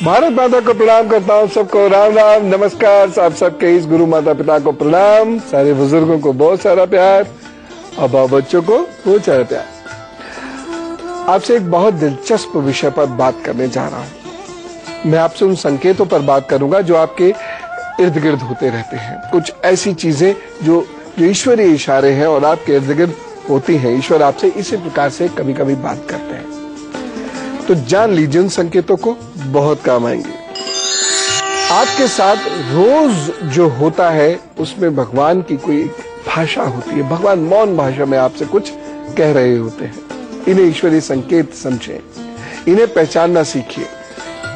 भारत माता को प्रणाम करता हूँ, सबको राम राम नमस्कार। आप सबके इस गुरु माता पिता को प्रणाम, सारे बुजुर्गों को बहुत सारा प्यार और बच्चों को बहुत सारा प्यार। आपसे एक बहुत दिलचस्प विषय पर बात करने जा रहा हूँ। मैं आपसे उन संकेतों पर बात करूंगा जो आपके इर्द गिर्द होते रहते हैं। कुछ ऐसी चीजें जो ईश्वरीय इशारे हैं और आपके इर्द गिर्द होती हैं। ईश्वर आपसे इसी प्रकार से कभी कभी बात करते हैं, तो जान लीजिए उन संकेतों को, बहुत काम आएंगे। आपके साथ रोज जो होता है उसमें भगवान की कोई भाषा होती है। भगवान मौन भाषा में आपसे कुछ कह रहे होते हैं। इन्हें ईश्वरीय संकेत समझें, इन्हें पहचानना सीखिए।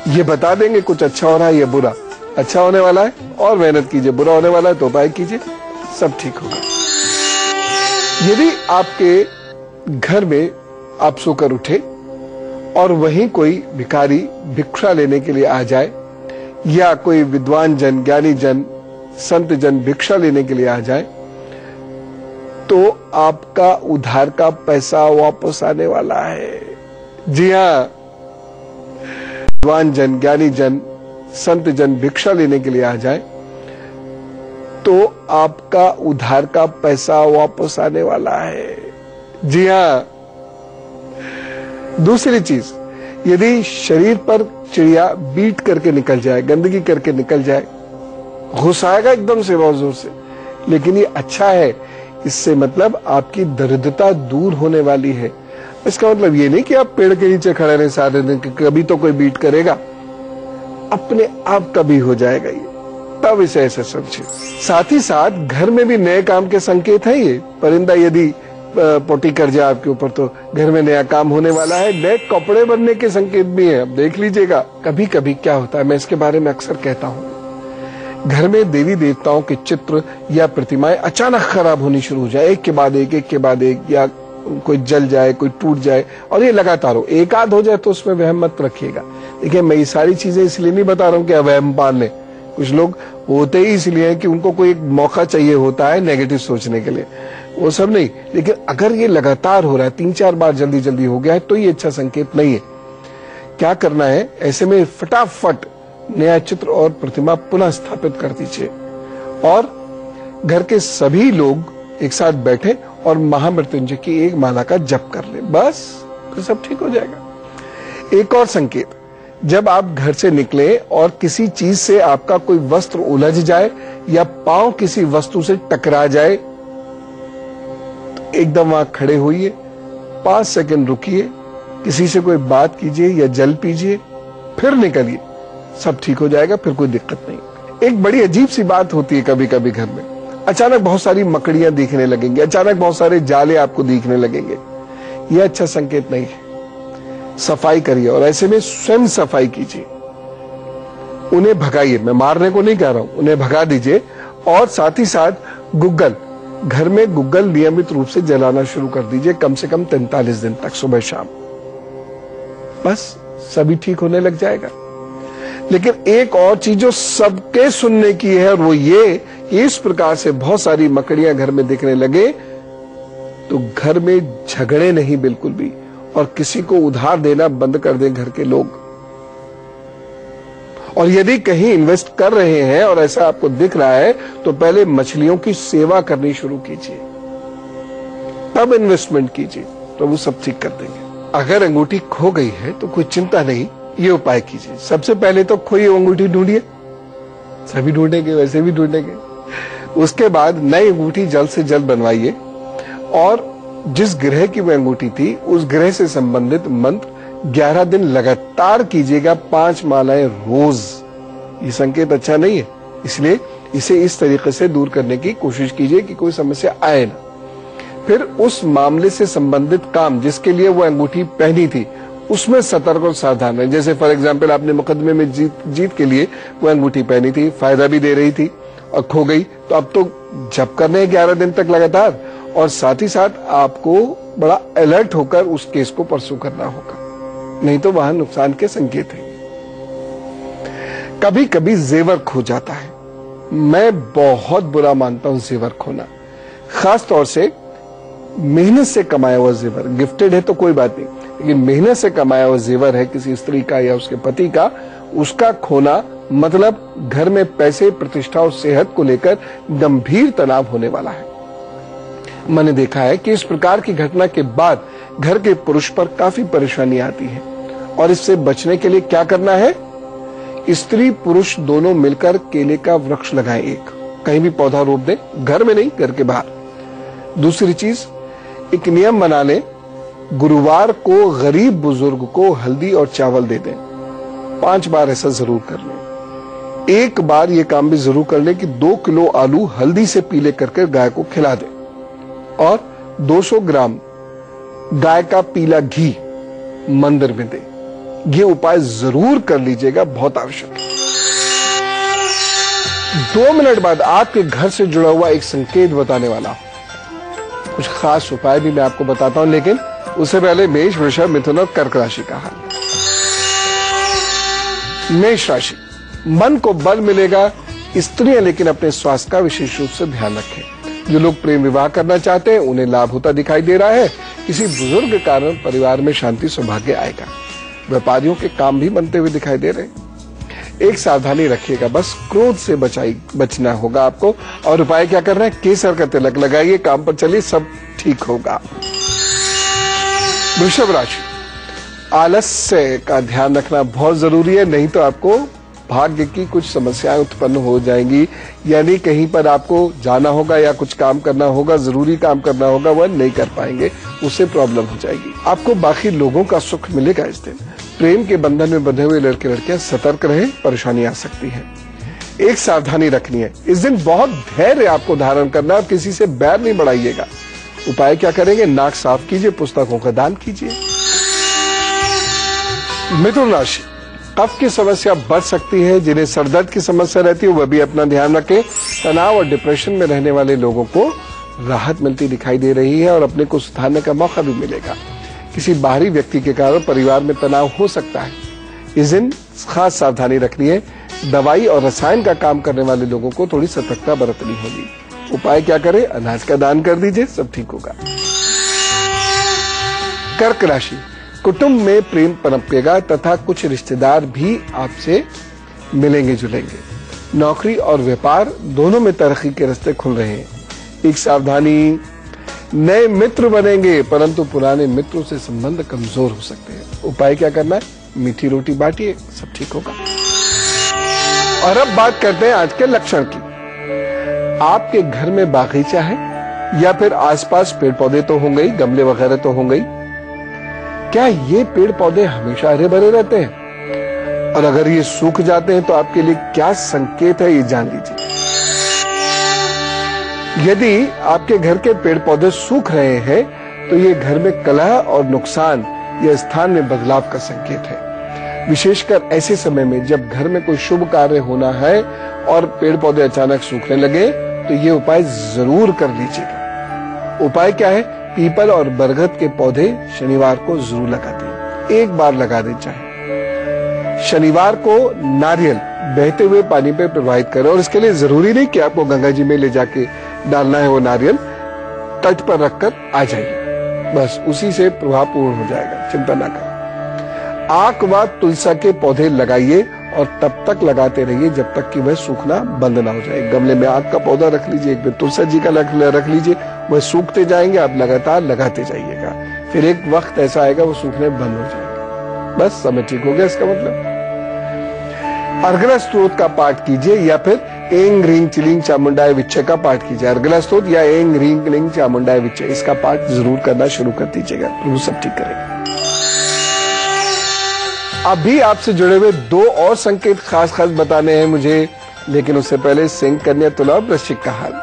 ये बता देंगे कुछ अच्छा हो रहा है या बुरा। अच्छा होने वाला है और मेहनत कीजिए, बुरा होने वाला है तो उपाय कीजिए, सब ठीक होगा। यदि आपके घर में आप सोकर उठे और वहीं कोई भिखारी भिक्षा लेने के लिए आ जाए, या कोई विद्वान जन, ज्ञानी जन, संत जन भिक्षा लेने के लिए आ जाए, तो आपका उधार का पैसा वापस आने वाला है। जी हाँ, विद्वान जन, ज्ञानी जन, संत जन भिक्षा लेने के लिए आ जाए तो आपका उधार का पैसा वापस आने वाला है। जी हाँ। दूसरी चीज, यदि शरीर पर चिड़िया बीट करके निकल जाए, गंदगी करके निकल जाए, घुसाएगा एकदम से बहुत जोर से, लेकिन ये अच्छा है, इससे मतलब आपकी दरिद्रता दूर होने वाली है। इसका मतलब ये नहीं कि आप पेड़ के नीचे खड़े रहे सारे दिन, कभी तो कोई बीट करेगा, अपने आप कभी हो जाएगा ये, तब इसे ऐसे समझे। साथ ही साथ घर में भी नए काम के संकेत है। ये परिंदा यदि पोटी कर जाए आपके ऊपर तो घर में नया काम होने वाला है। नए कपड़े बनने के संकेत भी हैं, अब देख लीजिएगा। कभी कभी क्या होता है, मैं इसके बारे में अक्सर कहता हूँ, घर में देवी देवताओं के चित्र या प्रतिमाएं अचानक खराब होनी शुरू हो जाए, एक के बाद एक, या कोई जल जाए, कोई टूट जाए, और ये लगातार हो। एक आध हो जाए तो उसमें वहम मत रखिएगा। देखिए, मैं ये सारी चीजें इसलिए नहीं बता रहा हूँ कि अवहम पाल लें। कुछ लोग होते ही इसलिए है कि उनको कोई एक मौका चाहिए होता है नेगेटिव सोचने के लिए, वो सब नहीं। लेकिन अगर ये लगातार हो रहा है, 3-4 बार जल्दी जल्दी हो गया है, तो ये अच्छा संकेत नहीं है। क्या करना है, ऐसे में फटाफट नया चित्र और प्रतिमा पुनः स्थापित कर दीजिए और घर के सभी लोग एक साथ बैठे और महामृत्युंजय की एक माला का जप कर ले, बस तो सब ठीक हो जाएगा। एक और संकेत, जब आप घर से निकले और किसी चीज से आपका कोई वस्त्र उलझ जाए या पांव किसी वस्तु से टकरा जाए, तो एकदम वहां खड़े होइए, 5 सेकंड रुकिए, किसी से कोई बात कीजिए या जल पीजिए, फिर निकलिए, सब ठीक हो जाएगा, फिर कोई दिक्कत नहीं। एक बड़ी अजीब सी बात होती है कभी कभी घर में, अचानक बहुत सारी मकड़ियां दिखने लगेंगी, अचानक बहुत सारे जाले आपको दिखने लगेंगे। यह अच्छा संकेत नहीं है। सफाई करिए और ऐसे में स्वयं सफाई कीजिए, उन्हें भगाइए। मैं मारने को नहीं कह रहा हूं, उन्हें भगा दीजिए। और साथ ही साथ गुग्गल, घर में गुग्गल नियमित रूप से जलाना शुरू कर दीजिए, कम से कम 43 दिन तक, सुबह शाम, बस सभी ठीक होने लग जाएगा। लेकिन एक और चीज जो सबके सुनने की है, और वो ये कि इस प्रकार से बहुत सारी मकड़ियां घर में दिखने लगे तो घर में झगड़े नहीं बिल्कुल भी, और किसी को उधार देना बंद कर दें घर के लोग। और यदि कहीं इन्वेस्ट कर रहे हैं और ऐसा आपको दिख रहा है, तो पहले मछलियों की सेवा करनी शुरू कीजिए, तब इन्वेस्टमेंट कीजिए, तो वो सब ठीक कर देंगे। अगर अंगूठी खो गई है तो कोई चिंता नहीं, ये उपाय कीजिए। सबसे पहले तो खोई अंगूठी ढूंढिए, सभी ढूंढेंगे, वैसे भी ढूंढेंगे। उसके बाद नई अंगूठी जल्द से जल्द बनवाइए और जिस ग्रह की वह अंगूठी थी उस ग्रह से संबंधित मंत्र 11 दिन लगातार कीजिएगा, 5 मालाएं रोज। ये संकेत अच्छा नहीं है, इसलिए इसे इस तरीके से दूर करने की कोशिश कीजिए कि कोई समस्या आए ना। फिर उस मामले से संबंधित काम जिसके लिए वो अंगूठी पहनी थी, उसमें सतर्क और सावधान है। जैसे फॉर एग्जाम्पल, आपने मुकदमे में जीत के लिए वो अंगूठी पहनी थी, फायदा भी दे रही थी, और खो गई, तो अब तो जप करने 11 दिन तक लगातार, और साथ ही साथ आपको बड़ा अलर्ट होकर उस केस को परसू करना होगा, नहीं तो वहां नुकसान के संकेत हैं। कभी कभी जेवर खो जाता है, मैं बहुत बुरा मानता हूं जेवर खोना, खास तौर से मेहनत से कमाया हुआ जेवर, गिफ्टेड है तो कोई बात नहीं, लेकिन मेहनत से कमाया हुआ जेवर है किसी स्त्री का या उसके पति का, उसका खोना मतलब घर में पैसे, प्रतिष्ठा और सेहत को लेकर गंभीर तनाव होने वाला है। मैंने देखा है कि इस प्रकार की घटना के बाद घर के पुरुष पर काफी परेशानी आती है, और इससे बचने के लिए क्या करना है? स्त्री पुरुष दोनों मिलकर केले का वृक्ष लगाएं, एक कहीं भी पौधा रोप दें, घर में नहीं, घर के बाहर। दूसरी चीज, एक नियम बना लें, गुरुवार को गरीब बुजुर्ग को हल्दी और चावल दे दें। 5 बार ऐसा जरूर कर लें। एक बार ये काम भी जरूर कर लें कि 2 किलो आलू हल्दी से पीले करके गाय को खिला दें, और 200 ग्राम गाय का पीला घी मंदिर में दें। ये उपाय जरूर कर लीजिएगा, बहुत आवश्यक है। 2 मिनट बाद आपके घर से जुड़ा हुआ एक संकेत बताने वाला हूं। कुछ खास उपाय भी मैं आपको बताता हूं, लेकिन उससे पहले मेष, वृषभ, मिथुन और कर्क राशि का हाल। मेष राशि, मन को बल मिलेगा। स्त्रियां लेकिन अपने स्वास्थ्य का विशेष रूप से ध्यान रखें। जो लोग प्रेम विवाह करना चाहते हैं उन्हें लाभ होता दिखाई दे रहा है। किसी बुजुर्ग के कारण परिवार में शांति सौभाग्य आएगा। व्यापारियों के काम भी बनते हुए दिखाई दे रहे हैं। एक सावधानी रखिएगा, बस क्रोध से बचना होगा आपको। और उपाय क्या करना है? केसर का तिलक लगाइए, काम पर चलिए, सब ठीक होगा। वृषभ राशि, आलस्य का ध्यान रखना बहुत जरूरी है, नहीं तो आपको भाग्य की कुछ समस्याएं उत्पन्न हो जाएंगी। यानी कहीं पर आपको जाना होगा या कुछ काम करना होगा, जरूरी काम करना होगा, वह नहीं कर पाएंगे, उससे प्रॉब्लम हो जाएगी। आपको बाकी लोगों का सुख मिलेगा इस दिन। प्रेम के बंधन में बंधे हुए लड़के लड़कियां सतर्क रहें, परेशानी आ सकती है। एक सावधानी रखनी है, इस दिन बहुत धैर्य आपको धारण करना है और किसी से बैर नहीं बढ़ाइएगा। उपाय क्या करेंगे? नाक साफ कीजिए, पुस्तकों का दान कीजिए। मिथुन राशि, कफ की समस्या बढ़ सकती है। जिन्हें सरदर्द की समस्या रहती है वह भी अपना ध्यान रखें। तनाव और डिप्रेशन में रहने वाले लोगों को राहत मिलती दिखाई दे रही है और अपने को सुधारने का मौका भी मिलेगा। किसी बाहरी व्यक्ति के कारण परिवार में तनाव हो सकता है। इस दिन खास सावधानी रखनी है। दवाई और रसायन का काम करने वाले लोगों को थोड़ी सतर्कता बरतनी होगी। उपाय क्या करें? अनाज का दान कर दीजिए, सब ठीक होगा। कर्क राशि, कुटुंब में प्रेम पनपेगा तथा कुछ रिश्तेदार भी आपसे मिलेंगे जुलेंगे। नौकरी और व्यापार दोनों में तरक्की के रास्ते खुल रहे हैं। एक सावधानी, नए मित्र बनेंगे परंतु पुराने मित्रों से संबंध कमजोर हो सकते हैं। उपाय क्या करना है? मीठी रोटी बांटिए, सब ठीक होगा। और अब बात करते हैं आज के लक्षण की। आपके घर में बागीचा है या फिर आसपास पेड़ पौधे तो होंगे ही, गमले वगैरह तो होंगे ही। क्या ये पेड़ पौधे हमेशा हरे भरे रहते हैं? और अगर ये सूख जाते हैं तो आपके लिए क्या संकेत है, ये जान लीजिए। यदि आपके घर के पेड़ पौधे सूख रहे हैं तो ये घर में कलह और नुकसान या स्थान में बदलाव का संकेत है। विशेषकर ऐसे समय में जब घर में कोई शुभ कार्य होना है और पेड़ पौधे अचानक सूखने लगे तो ये उपाय जरूर कर लीजिएगा। उपाय क्या है? पीपल और बरगद के पौधे शनिवार को जरूर लगा दें, एक बार लगा दें चाहे। शनिवार को नारियल बहते हुए पानी पे प्रवाहित करें, और इसके लिए जरूरी नहीं कि आपको गंगा जी में ले जाके डालना है। वो नारियल तट पर रखकर आ जाइए, बस उसी से प्रभाव पूर्ण हो जाएगा, चिंता ना करें। आक व तुलसा के पौधे लगाइए और तब तक लगाते रहिए जब तक कि वह सूखना बंद ना हो जाए। गमले में आक का पौधा रख लीजिए, एक में तुलसा जी का रख लीजिए, वह सूखते जाएंगे, आप लगातार लगाते जाइएगा। फिर एक वक्त ऐसा आएगा वो सूखने बंद हो जाएगा, बस समय ठीक हो गया। इसका मतलब अर्गला स्तोत्र का पाठ कीजिए या फिर एंग ह्रीं क्लीं चामुंडाय विच्चे का पाठ कीजिए। अर्गला स्तोत्र या एंग ह्रीं क्लीं चामुंडाय विच्चे, इसका पाठ जरूर करना शुरू कर दीजिएगा, प्रभु सब ठीक करेगा। अभी आपसे जुड़े हुए 2 और संकेत खास खास बताने हैं मुझे, लेकिन उससे पहले सिंह, कन्या, तुला, वृश्चिक का हाल।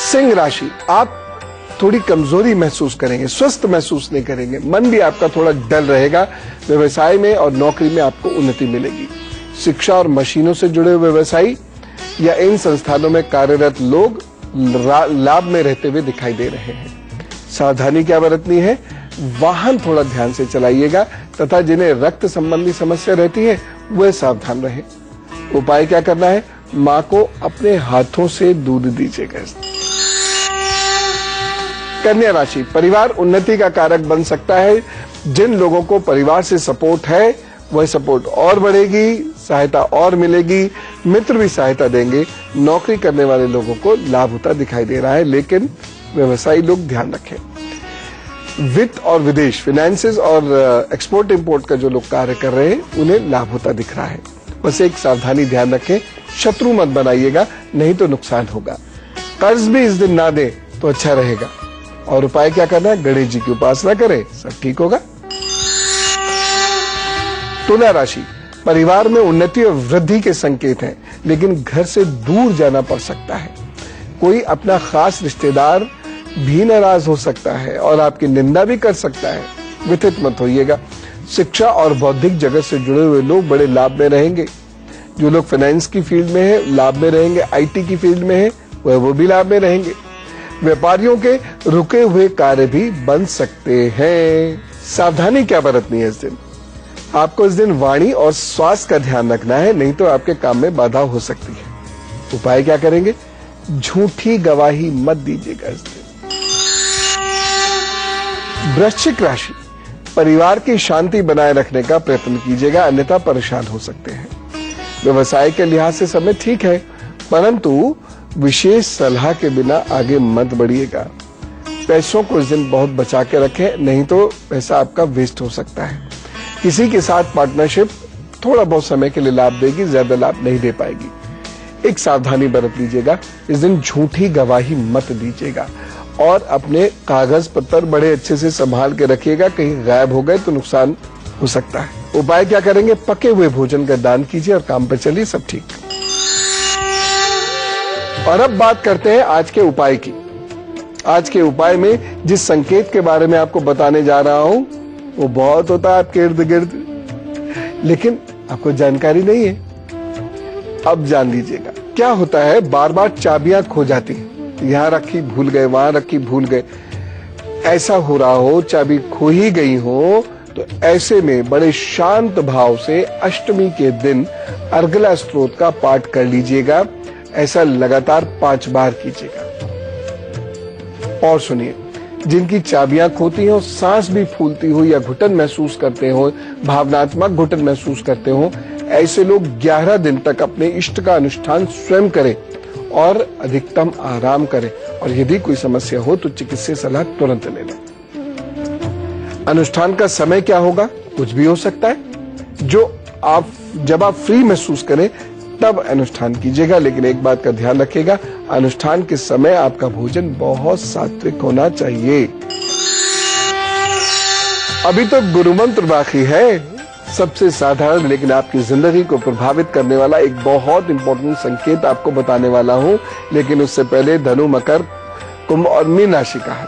सिंह राशि, आप थोड़ी कमजोरी महसूस करेंगे, स्वस्थ महसूस नहीं करेंगे, मन भी आपका थोड़ा डल रहेगा। व्यवसाय में और नौकरी में आपको उन्नति मिलेगी। शिक्षा और मशीनों से जुड़े हुए व्यवसायी या इन संस्थानों में कार्यरत लोग लाभ में रहते हुए दिखाई दे रहे हैं। सावधानी क्या बरतनी है? वाहन थोड़ा ध्यान से चलाइएगा तथा जिन्हें रक्त संबंधी समस्या रहती है वह सावधान रहे। उपाय क्या करना है? मां को अपने हाथों से दूध दीजिएगा। कन्या राशि, परिवार उन्नति का कारक बन सकता है। जिन लोगों को परिवार से सपोर्ट है वह सपोर्ट और बढ़ेगी, सहायता और मिलेगी, मित्र भी सहायता देंगे। नौकरी करने वाले लोगों को लाभ होता दिखाई दे रहा है, लेकिन व्यवसायी लोग ध्यान रखें। वित्त और विदेश, फाइनेंसेस और एक्सपोर्ट इंपोर्ट का जो लोग कार्य कर रहे हैं उन्हें लाभ होता दिख रहा है। बस एक सावधानी ध्यान रखें, शत्रु मत बनाइएगा, नहीं तो नुकसान होगा। कर्ज भी इस दिन ना दें तो अच्छा रहेगा। और उपाय क्या करना है? गणेश जी की उपासना करें, सब ठीक होगा। तुला राशि, परिवार में उन्नति और वृद्धि के संकेत हैं, लेकिन घर से दूर जाना पड़ सकता है। कोई अपना खास रिश्तेदार भी नाराज हो सकता है और आपकी निंदा भी कर सकता है। व्यथित मत होइएगा। शिक्षा और बौद्धिक जगत से जुड़े हुए लोग बड़े लाभ में रहेंगे। जो लोग फाइनेंस की फील्ड में है लाभ में रहेंगे, आईटी की फील्ड में है वो भी लाभ में रहेंगे। व्यापारियों के रुके हुए कार्य भी बन सकते हैं। सावधानी क्या बरतनी है इस दिन? आपको इस दिन वाणी और स्वास्थ्य का ध्यान रखना है, नहीं तो आपके काम में बाधा हो सकती है। उपाय क्या करेंगे? झूठी गवाही मत दीजिएगा इस दिन। वृश्चिक राशि, परिवार की शांति बनाए रखने का प्रयत्न कीजिएगा, अन्यथा परेशान हो सकते हैं। व्यवसाय के लिहाज से समय ठीक है, परंतु विशेष सलाह के बिना आगे मत बढ़िएगा। पैसों को इस दिन बहुत बचा के रखें, नहीं तो पैसा आपका वेस्ट हो सकता है। किसी के साथ पार्टनरशिप थोड़ा बहुत समय के लिए लाभ देगी, ज्यादा लाभ नहीं दे पाएगी। एक सावधानी बरत लीजिएगा, इस दिन झूठी गवाही मत दीजिएगा और अपने कागज पत्तर बड़े अच्छे से संभाल के रखिएगा, कहीं गायब हो गए तो नुकसान हो सकता है। उपाय क्या करेंगे? पके हुए भोजन का दान कीजिए और काम पर चलिए, सब ठीक। और अब बात करते हैं आज के उपाय की। आज के उपाय में जिस संकेत के बारे में आपको बताने जा रहा हूं वो बहुत होता है आपके इर्द गिर्द, लेकिन आपको जानकारी नहीं है। अब जान लीजिएगा क्या होता है। बार बार चाबियां खो जाती हैं, यहां रखी भूल गए, वहां रखी भूल गए। ऐसा हो रहा हो, चाबी खो ही गई हो, तो ऐसे में बड़े शांत भाव से अष्टमी के दिन अर्गला स्तोत्र का पाठ कर लीजिएगा। ऐसा लगातार 5 बार कीजिएगा। और सुनिए, जिनकी चाबियां खोती हो, सांस भी फूलती हो या घुटन महसूस करते हो, भावनात्मक घुटन महसूस करते हो, ऐसे लोग 11 दिन तक अपने इष्ट का अनुष्ठान स्वयं करें और अधिकतम आराम करें। और यदि कोई समस्या हो तो चिकित्सीय सलाह तुरंत ले लें। अनुष्ठान का समय क्या होगा? कुछ भी हो सकता है। जब आप फ्री महसूस करें तब अनुष्ठान कीजिएगा, लेकिन एक बात का ध्यान रखिएगा, अनुष्ठान के समय आपका भोजन बहुत सात्विक होना चाहिए। अभी तो गुरु मंत्र बाकी है, सबसे साधारण लेकिन आपकी जिंदगी को प्रभावित करने वाला एक बहुत इंपॉर्टेंट संकेत आपको बताने वाला हूं। लेकिन उससे पहले धनु, मकर, कुंभ और मीन राशि का है।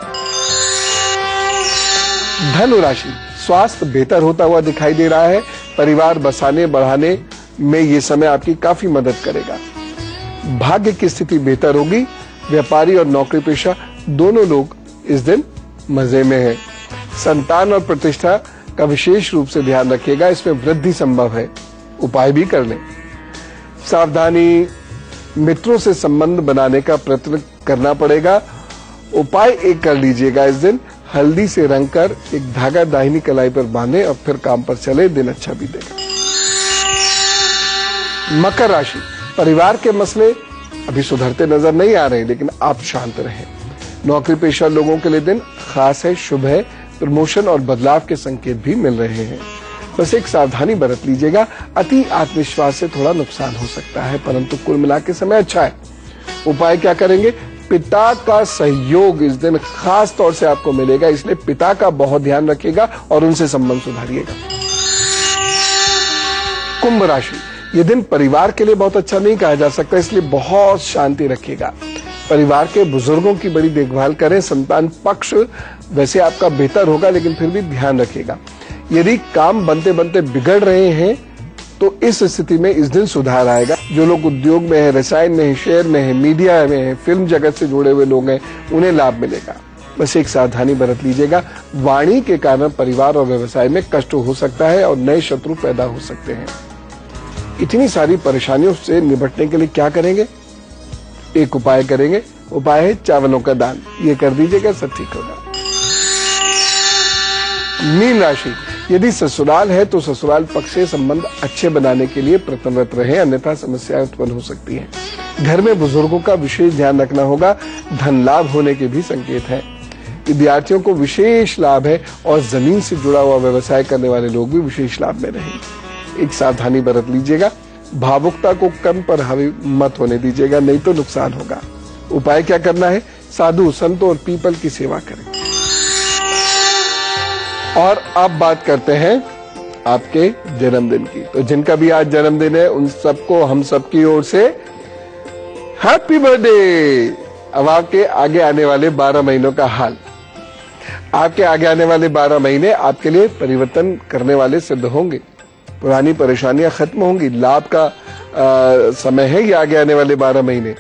धनु राशि, स्वास्थ्य बेहतर होता हुआ दिखाई दे रहा है। परिवार बसाने बढ़ाने में ये समय आपकी काफी मदद करेगा। भाग्य की स्थिति बेहतर होगी। व्यापारी और नौकरी पेशा दोनों लोग इस दिन मजे में हैं। संतान और प्रतिष्ठा का विशेष रूप से ध्यान रखिएगा, इसमें वृद्धि संभव है। उपाय भी कर लें। सावधानी, मित्रों से संबंध बनाने का प्रयत्न करना पड़ेगा। उपाय एक कर लीजिएगा इस दिन, हल्दी से रंग कर एक धागा दाहिनी कलाई पर बांधे और फिर काम पर चले, दिन अच्छा भी देगा। मकर राशि, परिवार के मसले अभी सुधरते नजर नहीं आ रहे, लेकिन आप शांत रहें। नौकरी पेशा लोगों के लिए दिन खास है, शुभ है। प्रमोशन और बदलाव के संकेत भी मिल रहे हैं। बस एक सावधानी बरत लीजिएगा, अति आत्मविश्वास से थोड़ा नुकसान हो सकता है, परंतु कुल मिला के समय अच्छा है। उपाय क्या करेंगे? पिता का सहयोग इस दिन खास तौर से आपको मिलेगा, इसलिए पिता का बहुत ध्यान रखिएगा और उनसे संबंध सुधारिएगा। कुंभ राशि, ये दिन परिवार के लिए बहुत अच्छा नहीं कहा जा सकता, इसलिए बहुत शांति रखिएगा। परिवार के बुजुर्गों की बड़ी देखभाल करें। संतान पक्ष वैसे आपका बेहतर होगा, लेकिन फिर भी ध्यान रखिएगा। यदि काम बनते बनते बिगड़ रहे हैं तो इस स्थिति में इस दिन सुधार आएगा। जो लोग उद्योग में है, रसायन में है, शेयर में है, मीडिया में है, फिल्म जगत से जुड़े हुए लोग हैं, उन्हें लाभ मिलेगा। बस एक सावधानी बरत लीजिएगा, वाणी के कारण परिवार और व्यवसाय में कष्ट हो सकता है और नए शत्रु पैदा हो सकते हैं। इतनी सारी परेशानियों से निपटने के लिए क्या करेंगे? एक उपाय करेंगे, उपाय है चावलों का दान, ये कर दीजिएगा, सब ठीक होगा। मीन राशि, यदि ससुराल है तो ससुराल पक्ष से संबंध अच्छे बनाने के लिए प्रयत्नरत रहें, अन्यथा समस्याएं उत्पन्न हो सकती हैं। घर में बुजुर्गों का विशेष ध्यान रखना होगा। धन लाभ होने के भी संकेत हैं। विद्यार्थियों को विशेष लाभ है और जमीन से जुड़ा हुआ व्यवसाय करने वाले लोग भी विशेष लाभ में रहेंगे। एक सावधानी बरत लीजिएगा, भावुकता को कम पर हावी मत होने दीजिएगा, नहीं तो नुकसान होगा। उपाय क्या करना है? साधु संतों और पीपल की सेवा करें। और अब बात करते हैं आपके जन्मदिन की। तो जिनका भी आज जन्मदिन है उन सबको हम सबकी ओर से हैप्पी बर्थडे। अब आपके आगे आने वाले 12 महीनों का हाल, आपके आगे आने वाले 12 महीने आपके लिए परिवर्तन करने वाले सिद्ध होंगे। पुरानी परेशानियां खत्म होंगी, लाभ का समय है ये आगे आने वाले 12 महीने।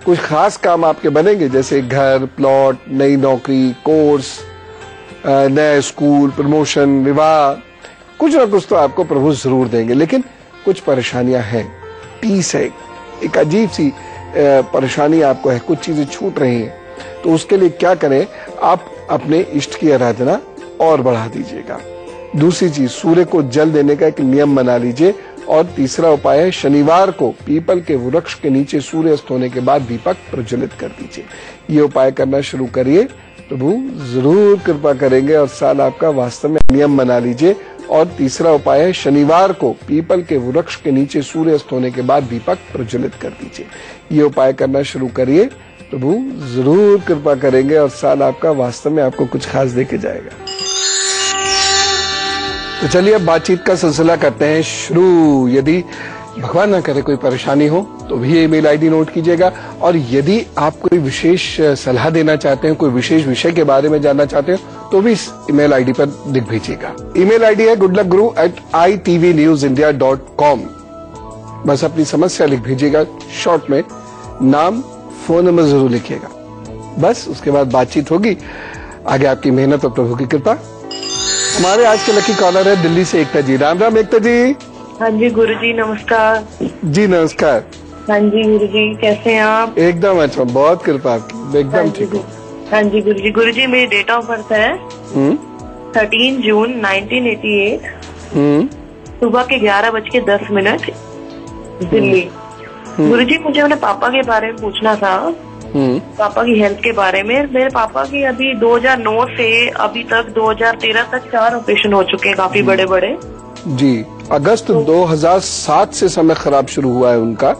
कुछ खास काम आपके बनेंगे, जैसे घर, प्लॉट, नई नौकरी, कोर्स, नया स्कूल, प्रमोशन, विवाह, कुछ ना कुछ तो आपको प्रभु जरूर देंगे। लेकिन कुछ परेशानियां हैं, पीस है, एक अजीब सी परेशानी आपको है, कुछ चीजें छूट रही हैं। तो उसके लिए क्या करें? आप अपने इष्ट की आराधना और बढ़ा दीजिएगा। दूसरी चीज, सूर्य को जल देने का एक नियम बना लीजिए। और तीसरा उपाय है, शनिवार को पीपल के वृक्ष के नीचे सूर्य अस्त होने के बाद दीपक प्रज्वलित कर दीजिए। ये उपाय करना शुरू करिए, प्रभु जरूर कृपा करेंगे और साल आपका वास्तव में नियम बना लीजिए। और तीसरा उपाय है, शनिवार को पीपल के वृक्ष के नीचे सूर्य अस्त होने के बाद दीपक प्रज्वलित कर दीजिए। ये उपाय करना शुरू करिए, प्रभु जरूर कृपा करेंगे और साल आपका वास्तव में आपको कुछ खास देके जाएगा। तो चलिए अब बातचीत का सिलसिला करते हैं शुरू। यदि भगवान ना करे कोई परेशानी हो तो भी ईमेल आईडी नोट कीजिएगा। और यदि आप कोई विशेष सलाह देना चाहते हैं, कोई विशेष विषय के बारे में जानना चाहते हैं, तो भी इस ईमेल आईडी पर लिख भेजिएगा। ईमेल आईडी है goodluckguru@itvnewsindia.com। बस अपनी समस्या लिख भेजिएगा, शॉर्ट में नाम, फोन नंबर जरूर लिखिएगा। बस उसके बाद बातचीत होगी, आगे आपकी मेहनत और प्रभु की कृपा। हमारे आज के लकी कॉलर है दिल्ली से एकता जी। राम राम एकता जी। हाँ जी गुरुजी नमस्कार। जी नमस्कार। हाँ जी गुरुजी, कैसे हैं आप? एकदम अच्छा, बहुत कृपा आपकी, एकदम ठीक हूँ। हाँ जी गुरुजी। गुरुजी मेरी डेट ऑफ बर्थ है 13 जून 1988, सुबह के 11:10 दिल्ली। गुरुजी मुझे अपने पापा के बारे में पूछना था, पापा की हेल्थ के बारे में। मेरे पापा की अभी 2009 से अभी तक 2013 तक 4 ऑपरेशन हो चुके हैं, काफी बड़े बड़े। जी, अगस्त 2007 से समय खराब शुरू हुआ है उनका।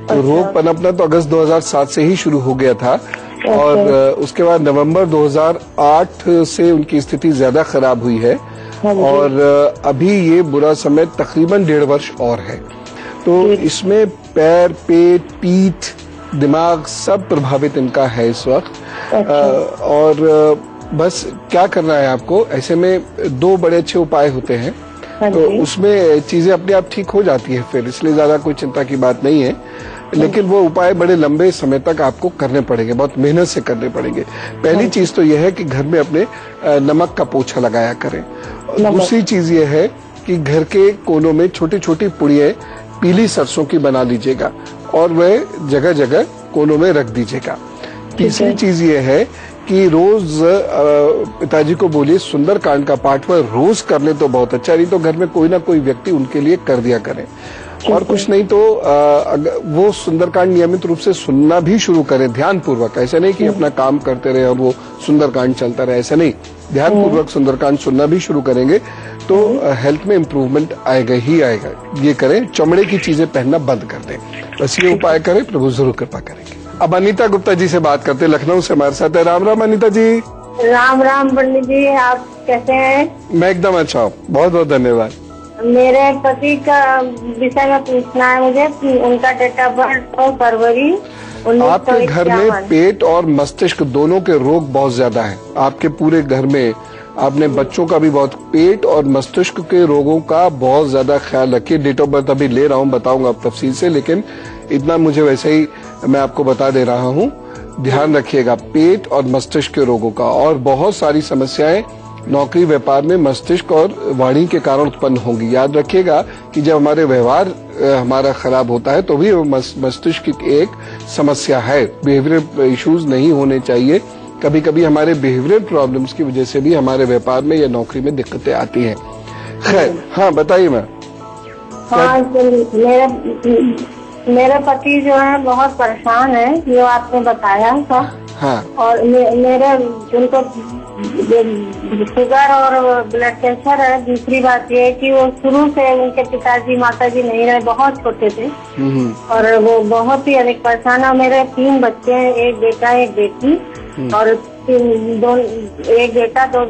तो रोग पनपना तो अगस्त 2007 से ही शुरू हो गया था। और उसके बाद नवंबर 2008 से उनकी स्थिति ज्यादा खराब हुई है। और अभी ये बुरा समय तकरीबन 1.5 वर्ष और है। तो इसमें पैर, पेट, पीठ, दिमाग सब प्रभावित इनका है इस वक्त। और बस क्या करना है आपको, ऐसे में 2 बड़े अच्छे उपाय होते हैं। तो उसमें चीजें अपने आप ठीक हो जाती है फिर, इसलिए ज्यादा कोई चिंता की बात नहीं है। लेकिन वो उपाय बड़े लंबे समय तक आपको करने पड़ेंगे, बहुत मेहनत से करने पड़ेंगे। पहली चीज तो यह है कि घर में अपने नमक का पोछा लगाया करें। दूसरी चीज ये है कि घर के कोनों में छोटी छोटी पुड़ियाँ पीली सरसों की बना लीजिएगा और वह जगह जगह कोनों में रख दीजिएगा। तीसरी चीज ये है कि रोज पिताजी को बोलिए सुंदरकांड का पाठ वह रोज कर ले तो बहुत अच्छा, नहीं तो घर में कोई ना कोई व्यक्ति उनके लिए कर दिया करें। और कुछ नहीं तो वो सुंदरकांड नियमित रूप से सुनना भी शुरू करें, ध्यान पूर्वक। ऐसे नहीं कि अपना काम करते रहे और वो सुंदरकांड चलता रहे, ऐसा नहीं। ध्यान पूर्वक सुंदरकांड सुनना भी शुरू करेंगे तो हेल्थ में इम्प्रूवमेंट आएगा ही आएगा। ये करें, चमड़े की चीजें पहनना बंद कर दें। बस ये उपाय करें, प्रभु जरूर कृपा करेंगे। अब अनीता गुप्ता जी से बात करते हैं, लखनऊ से हमारे साथ है। राम राम अनीता जी। राम राम पंडित जी, आप कैसे हैं? मैं एकदम अच्छा हूँ, बहुत बहुत धन्यवाद। मेरे पति का विषय में पूछना है मुझे, उनका डेट ऑफ बर्थ 9 फरवरी 1951। आपके घर में पेट और मस्तिष्क दोनों के रोग बहुत ज्यादा हैं। आपके पूरे घर में आपने बच्चों का भी बहुत, पेट और मस्तिष्क के रोगों का बहुत ज्यादा ख्याल रखिए। डेट ऑफ बर्थ अभी ले रहा हूँ, बताऊंगा आप तफसील से, लेकिन इतना मुझे वैसे ही मैं आपको बता दे रहा हूँ। ध्यान रखिएगा पेट और मस्तिष्क के रोगों का। और बहुत सारी समस्याएं नौकरी व्यापार में मस्तिष्क और वाणी के कारण उत्पन्न होंगी। याद रखिएगा कि जब हमारे व्यवहार हमारा खराब होता है तो भी मस्तिष्क की एक समस्या है। बिहेवियरल इश्यूज नहीं होने चाहिए। कभी कभी हमारे बिहेवियरल प्रॉब्लम्स की वजह से भी हमारे व्यापार में या नौकरी में दिक्कतें आती हैं। खैर, हाँ बताइए मैम। हाँ, मेरे पति जो है बहुत परेशान है, जो आपने बताया था। हाँ। और मेरे उनको शुगर और ब्लड प्रेशर है। दूसरी बात ये है कि वो शुरू से उनके पिताजी माताजी नहीं रहे, बहुत छोटे थे और वो बहुत ही अधिक परेशान है। मेरे 3 बच्चे हैं, एक बेटा एक बेटी और एक बेटा 2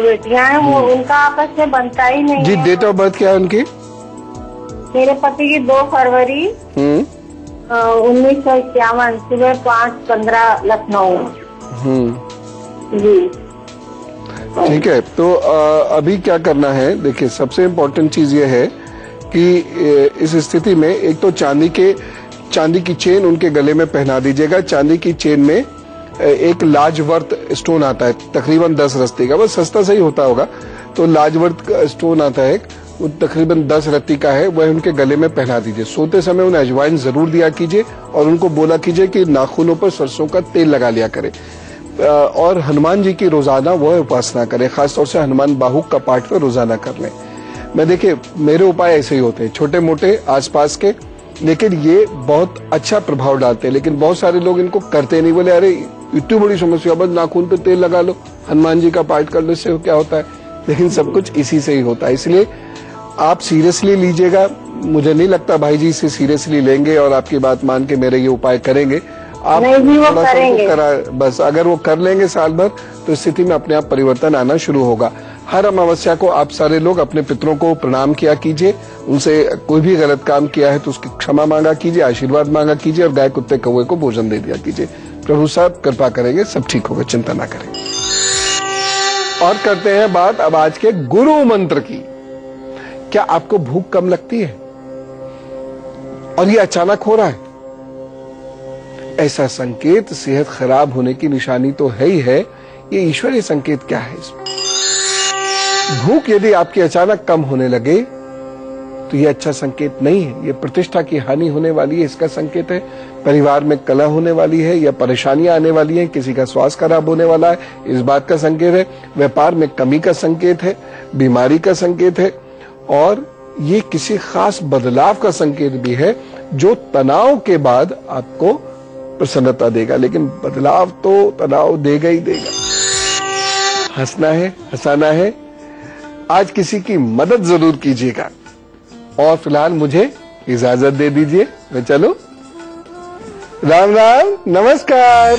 बेटियां हैं। वो उनका आपस में बनता ही नहीं जी। है। डेट ऑफ बर्थ क्या है उनकी? मेरे पति की 2 फरवरी 1951, सुबह 5:15 लखनऊ। जी ठीक है। तो अभी क्या करना है, देखिए सबसे इम्पोर्टेंट चीज ये है कि इस स्थिति में एक तो चांदी की चेन उनके गले में पहना दीजिएगा। चांदी की चेन में एक लाजवर्त स्टोन आता है, तकरीबन 10 रत्ती का, बस सस्ता सही होता होगा। तो लाजवर्त का स्टोन आता है, वो तकरीबन 10 रत्ती का है, वह उनके गले में पहना दीजिए। सोते समय उन्हें अजवाइन जरूर दिया कीजिए और उनको बोला कीजिए कि नाखूनों पर सरसों का तेल लगा लिया करें। और हनुमान जी की रोजाना वह उपासना करें, खासतौर से हनुमान बाहुक का पाठ वह रोजाना कर लें। मैं देखिए मेरे उपाय ऐसे ही होते हैं, छोटे मोटे आसपास के, लेकिन ये बहुत अच्छा प्रभाव डालते हैं। लेकिन बहुत सारे लोग इनको करते नहीं, बोले अरे इतनी बड़ी समस्या, बस नाखून पे तेल लगा लो, हनुमान जी का पाठ कर लो, इससे क्या होता है। लेकिन सब कुछ इसी से ही होता है। इसलिए आप सीरियसली लीजिएगा। मुझे नहीं लगता भाई जी इसे सीरियसली लेंगे और आपकी बात मान के मेरे ये उपाय करेंगे। आप थोड़ा सा बस अगर वो कर लेंगे साल भर तो स्थिति में अपने आप परिवर्तन आना शुरू होगा। हर अमावस्या को आप सारे लोग अपने पितरों को प्रणाम किया कीजिए, उनसे कोई भी गलत काम किया है तो उसकी क्षमा मांगा कीजिए, आशीर्वाद मांगा कीजिए और गाय कुत्ते कौवे को भोजन दे दिया कीजिए। प्रभु साहब कृपा करेंगे, सब ठीक होगा, चिंता ना करें। और करते हैं बात अब आज के गुरु मंत्र की। क्या आपको भूख कम लगती है और ये अचानक हो रहा है? ऐसा संकेत सेहत खराब होने की निशानी तो है ही है। ये ईश्वरीय संकेत क्या है इसमें? भूख यदि आपकी अचानक कम होने लगे तो ये अच्छा संकेत नहीं है। ये प्रतिष्ठा की हानि होने वाली है, इसका संकेत है। परिवार में कलह होने वाली है या परेशानियां आने वाली है, किसी का स्वास्थ्य खराब होने वाला है, इस बात का संकेत है। व्यापार में कमी का संकेत है, बीमारी का संकेत है और ये किसी खास बदलाव का संकेत भी है जो तनाव के बाद आपको प्रसन्नता देगा। लेकिन बदलाव तो तनाव देगा ही देगा। हंसना है, हंसाना है। आज किसी की मदद जरूर कीजिएगा। और फिलहाल मुझे इजाजत दे दीजिए, मैं चलो। राम राम, नमस्कार।